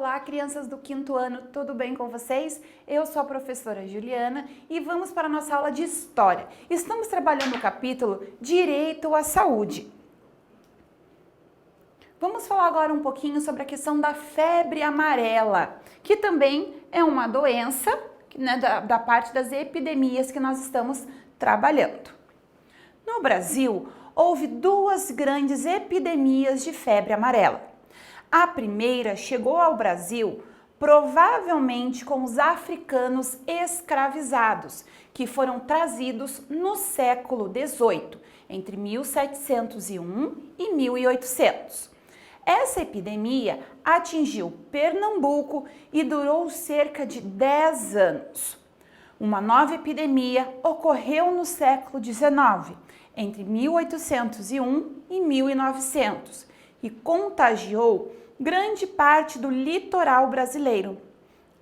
Olá, crianças do quinto ano, tudo bem com vocês? Eu sou a professora Juliana e vamos para a nossa aula de História. Estamos trabalhando o capítulo Direito à Saúde. Vamos falar agora um pouquinho sobre a questão da febre amarela, que também é uma doença, né, da parte das epidemias que nós estamos trabalhando. No Brasil, houve duas grandes epidemias de febre amarela. A primeira chegou ao Brasil provavelmente com os africanos escravizados, que foram trazidos no século XVIII, entre 1701 e 1800. Essa epidemia atingiu Pernambuco e durou cerca de 10 anos. Uma nova epidemia ocorreu no século XIX, entre 1801 e 1900, e contagiou grande parte do litoral brasileiro.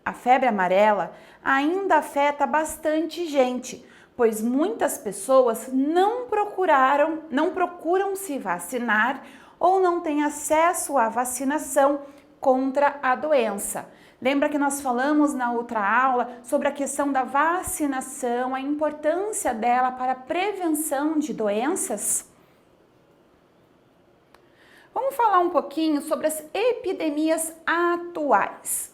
A febre amarela ainda afeta bastante gente, pois muitas pessoas não procuram se vacinar ou não têm acesso à vacinação contra a doença. Lembra que nós falamos na outra aula sobre a questão da vacinação, a importância dela para a prevenção de doenças? Vamos falar um pouquinho sobre as epidemias atuais.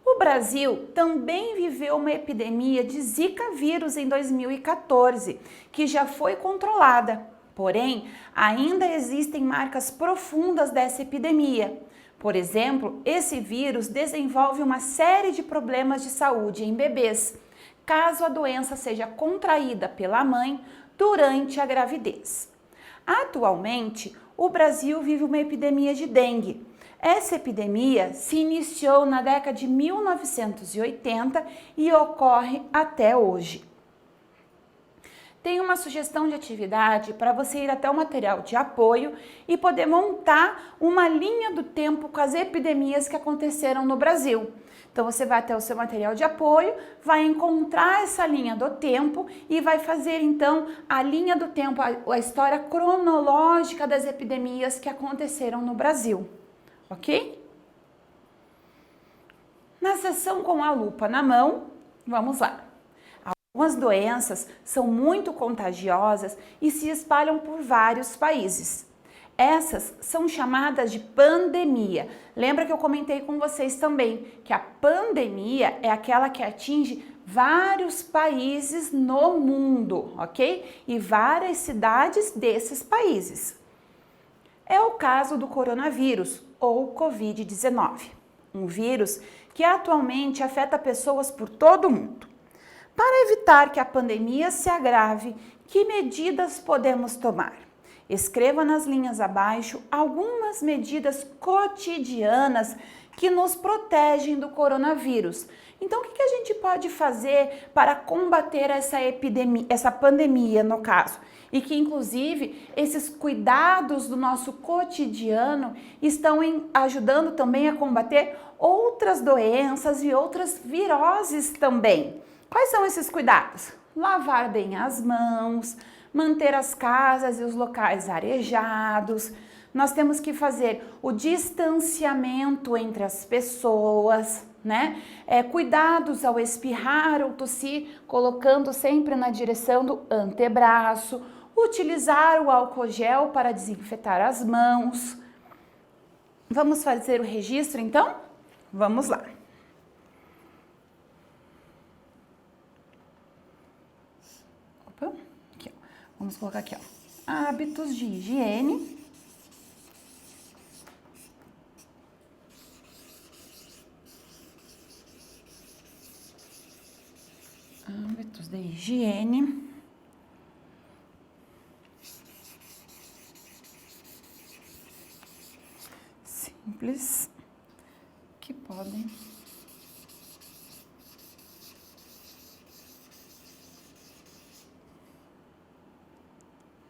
O Brasil também viveu uma epidemia de Zika vírus em 2014, que já foi controlada. Porém, ainda existem marcas profundas dessa epidemia. Por exemplo, esse vírus desenvolve uma série de problemas de saúde em bebês, caso a doença seja contraída pela mãe durante a gravidez. Atualmente, o Brasil vive uma epidemia de dengue. Essa epidemia se iniciou na década de 1980 e ocorre até hoje. Tem uma sugestão de atividade para você ir até o material de apoio e poder montar uma linha do tempo com as epidemias que aconteceram no Brasil. Então você vai até o seu material de apoio, vai encontrar essa linha do tempo e vai fazer então a linha do tempo, a história cronológica das epidemias que aconteceram no Brasil, ok? Na sessão com a lupa na mão, vamos lá. Algumas doenças são muito contagiosas e se espalham por vários países. Essas são chamadas de pandemia. Lembra que eu comentei com vocês também que a pandemia é aquela que atinge vários países no mundo, ok? E várias cidades desses países. É o caso do coronavírus ou Covid-19, um vírus que atualmente afeta pessoas por todo o mundo. Para evitar que a pandemia se agrave, que medidas podemos tomar? Escreva nas linhas abaixo algumas medidas cotidianas que nos protegem do coronavírus. Então, o que a gente pode fazer para combater essa pandemia, no caso? E que, inclusive, esses cuidados do nosso cotidiano estão ajudando também a combater outras doenças e outras viroses também. Quais são esses cuidados? Lavar bem as mãos, manter as casas e os locais arejados. Nós temos que fazer o distanciamento entre as pessoas, né? Cuidados ao espirrar ou tossir, colocando sempre na direção do antebraço. Utilizar o álcool gel para desinfetar as mãos. Vamos fazer o registro, então? Vamos lá. Aqui, ó. Vamos colocar aqui, ó. Hábitos de higiene. Hábitos de higiene. Simples. Que podem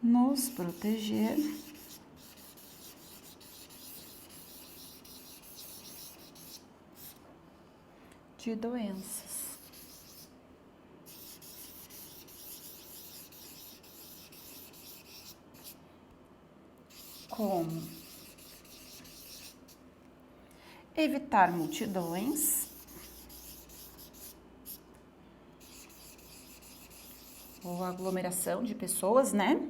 nos proteger de doenças. Como evitar multidões, ou aglomeração de pessoas, né?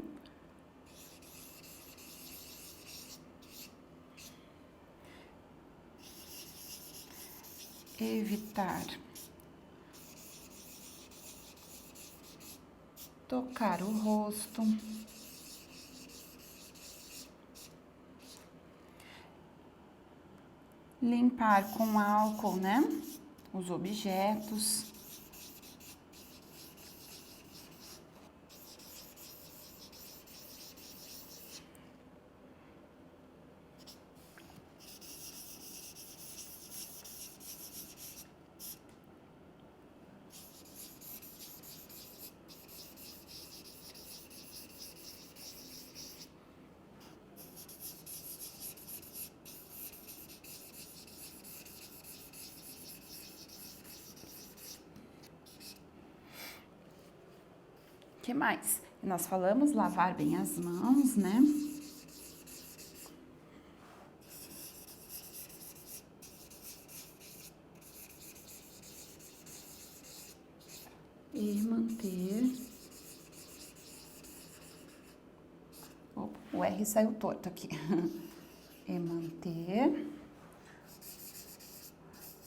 Evitar tocar o rosto. Limpar com álcool, né? Os objetos. Que mais? Nós falamos lavar bem as mãos, né? E manter... Opa, o R saiu torto aqui. E manter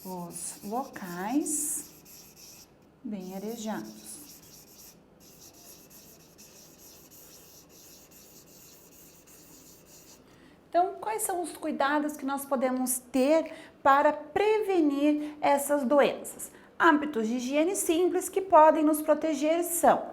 os locais bem arejados. Então, quais são os cuidados que nós podemos ter para prevenir essas doenças? Hábitos de higiene simples que podem nos proteger são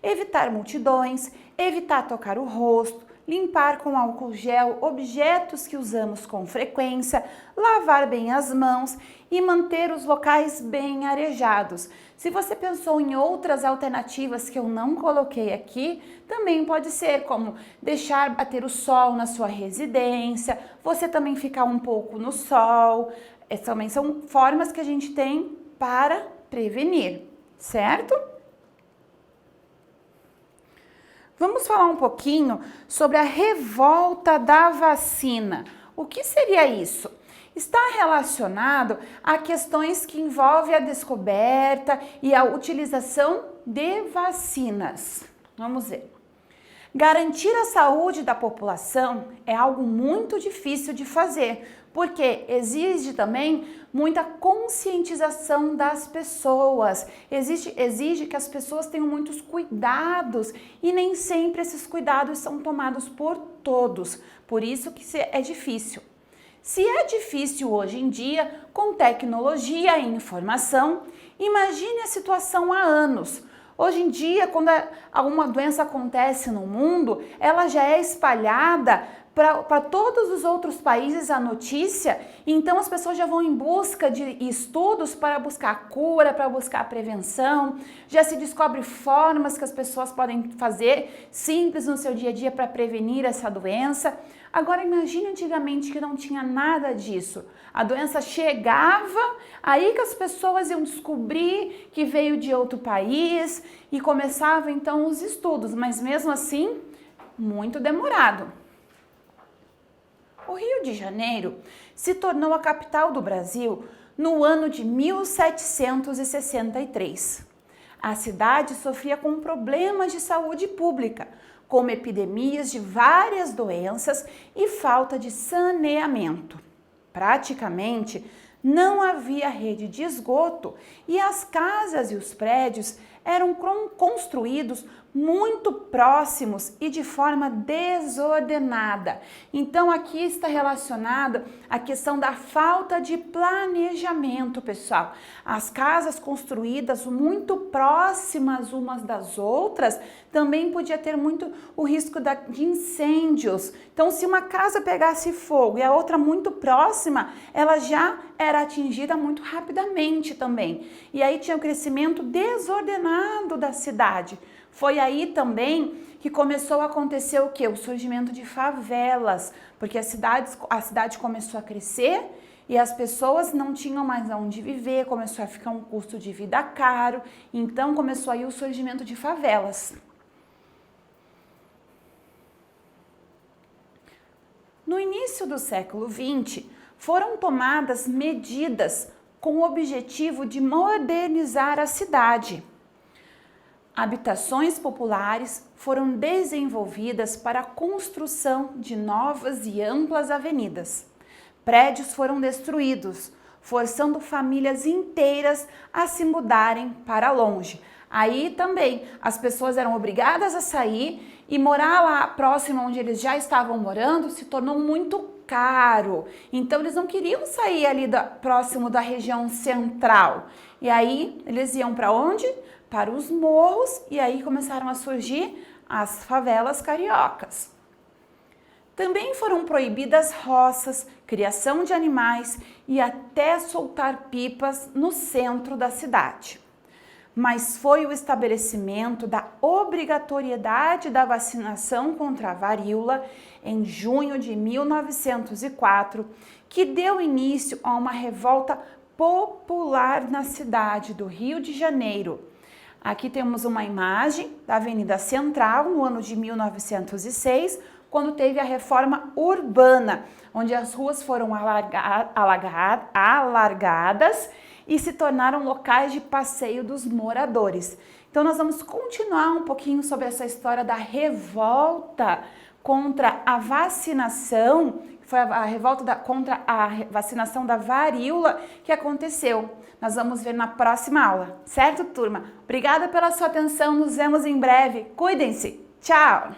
evitar multidões, evitar tocar o rosto, limpar com álcool gel objetos que usamos com frequência, lavar bem as mãos e manter os locais bem arejados. Se você pensou em outras alternativas que eu não coloquei aqui, também pode ser como deixar bater o sol na sua residência, você também ficar um pouco no sol. Essas também são formas que a gente tem para prevenir, certo? Vamos falar um pouquinho sobre a revolta da vacina. O que seria isso? Está relacionado a questões que envolvem a descoberta e a utilização de vacinas. Vamos ver. Garantir a saúde da população é algo muito difícil de fazer, porque exige também muita conscientização das pessoas, exige que as pessoas tenham muitos cuidados e nem sempre esses cuidados são tomados por todos, por isso que é difícil. Se é difícil hoje em dia, com tecnologia e informação, imagine a situação há anos. Hoje em dia, quando alguma doença acontece no mundo, ela já é espalhada para todos os outros países a notícia, então as pessoas já vão em busca de estudos para buscar cura, para buscar prevenção, já se descobre formas que as pessoas podem fazer simples no seu dia a dia para prevenir essa doença. Agora imagine antigamente que não tinha nada disso. A doença chegava, aí que as pessoas iam descobrir que veio de outro país e começavam então os estudos, mas mesmo assim, muito demorado. O Rio de Janeiro se tornou a capital do Brasil no ano de 1763. A cidade sofria com problemas de saúde pública, como epidemias de várias doenças e falta de saneamento. Praticamente não havia rede de esgoto e as casas e os prédios eram construídos muito próximos e de forma desordenada. Então aqui está relacionada a questão da falta de planejamento, pessoal. As casas construídas muito próximas umas das outras também podia ter muito o risco de incêndios. Então se uma casa pegasse fogo e a outra muito próxima, ela já era atingida muito rapidamente também. E aí tinha o crescimento desordenado da cidade. Foi aí também que começou a acontecer o quê? O surgimento de favelas, porque a cidade começou a crescer e as pessoas não tinham mais onde viver, começou a ficar um custo de vida caro, então começou aí o surgimento de favelas. No início do século XX, foram tomadas medidas com o objetivo de modernizar a cidade. Habitações populares foram desenvolvidas para a construção de novas e amplas avenidas. Prédios foram destruídos, forçando famílias inteiras a se mudarem para longe. Aí também as pessoas eram obrigadas a sair e morar lá próximo onde eles já estavam morando se tornou muito caro. Então eles não queriam sair ali próximo da região central. E aí eles iam para onde? Para os morros, e aí começaram a surgir as favelas cariocas. Também foram proibidas roças, criação de animais e até soltar pipas no centro da cidade. Mas foi o estabelecimento da obrigatoriedade da vacinação contra a varíola em junho de 1904 que deu início a uma revolta popular na cidade do Rio de Janeiro. Aqui temos uma imagem da Avenida Central no ano de 1906, quando teve a reforma urbana, onde as ruas foram alargadas e se tornaram locais de passeio dos moradores. Então nós vamos continuar um pouquinho sobre essa história da revolta contra a vacinação, foi a revolta contra a vacinação da varíola que aconteceu. Nós vamos ver na próxima aula, certo, turma? Obrigada pela sua atenção, nos vemos em breve. Cuidem-se! Tchau!